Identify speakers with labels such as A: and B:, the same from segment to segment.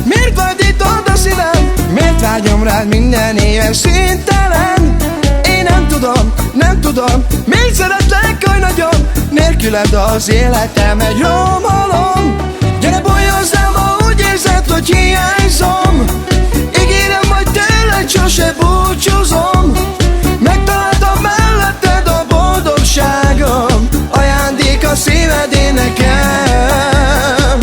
A: Miért vadítod a szívem? Miért vágyom rád minden éves szintelen? Én nem tudom, miért szeretlek oly nagyon? Nélküled az életem egy romalom. Gyere bolj hozzám, ha úgy érzed, hogy hiányzom. Ígérem, hogy tőled sose búcsúzom. Megtaláltam melletted a boldogságom. Ajándék a szívedé nekem.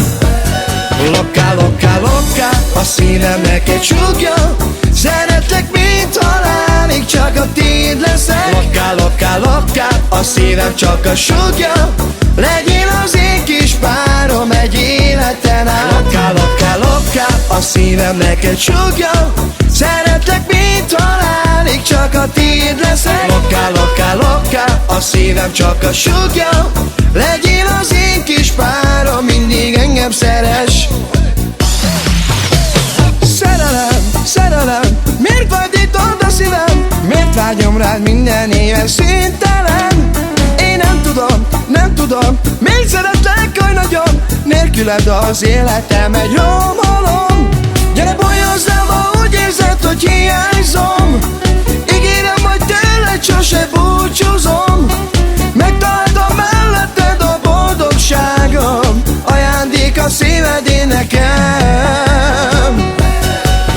A: Loca, loca, loca, a szívemnek egy súgja. Szeretlek, mint halálig, csak a tiéd leszek. Loca, loca, loca, a szívem csak a súgja. Legyél az én kis párom egy életen át. Loca, loca, loca, a szívemnek egy súgja. Szeretlek, mint halálig, csak a tiéd leszek. Loca, loca, loca, a szívem csak a súgja. Legyél az én kis párom, mindig engem szeress. Szerelem, miért vadítod a szívem? Miért vágyom rád minden éves szintelen? Én nem tudom, miért szeretlek oly nagyon? Nélküled az életem egy romalom. Gyere bolj hozzám, ha úgy érzed, hogy hiányzom. Ígérem, hogy tőled sose búcsúzom. Megtaláltam melletted a boldogságom. Ajándék a szívedé nekem.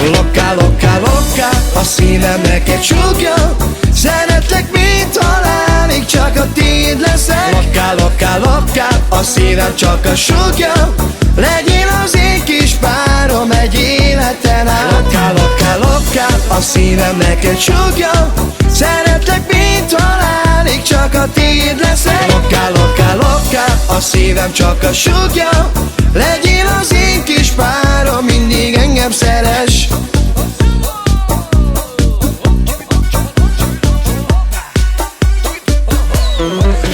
A: Loca, loca, loca, a szívemnek egy súgja. Szeretlek, mint halálig, csak a tiéd leszek. Loca, loca, loca, a szívem csak a súgja. Legyél az én kis párom egy életen át. Loca, loca, loca, a szívemnek egy súgja. Szeretlek, mint halálig, csak a tiéd leszek. Loca, loca, loca, a szívem csak a súgja. Legyél az én kis párom, mindig engem szeress.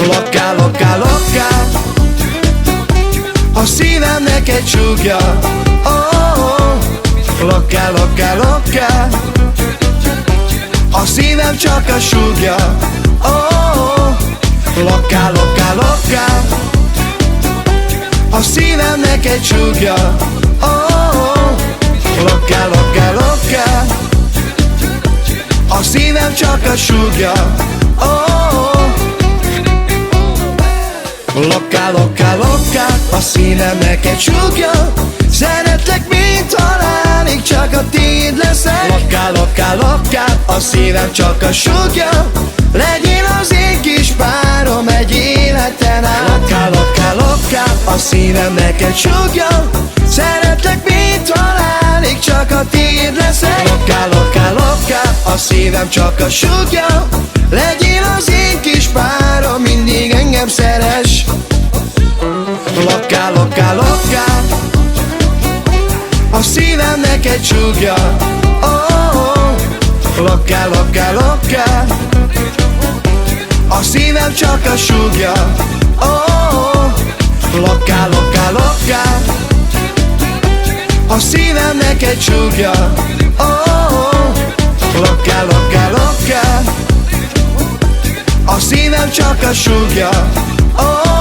A: Loca, loca, loca, a szívemnek egy súgja. Oh, oh. Loca, loca, loca, a szívem csak a súgja. Oh, oh. Loca, loca, loca, a szívemnek egy súgja. Oh, oh. Loca, loca, loca, a szívem csak a súgja. Oh, oh. Loca, loca, loca, a szívemnek egy súgja. Szeretlek, mint halálig, csak a tiéd leszek. Loca, loca, loca, a szívem csak a súgja. Legyél az én kis párom egy életen át. Loca, loca, loca, a szívemnek egy súgja. Szeretlek, mint halálig, csak a tiéd leszek. Loca, loca, loca, a szívem csak a súgja. Legyél az én kis párom, mindig engem szeress. Loca, loca, loca, a szívemnek egy súgja. Oh, oh. Loca, loca, loca, a szívem csak a súgja. Oh, oh. Loca, loca, loca, a szívemnek egy súgja. Oh, oh. Loca, loca, loca, a szívem csak a súgja. Oh,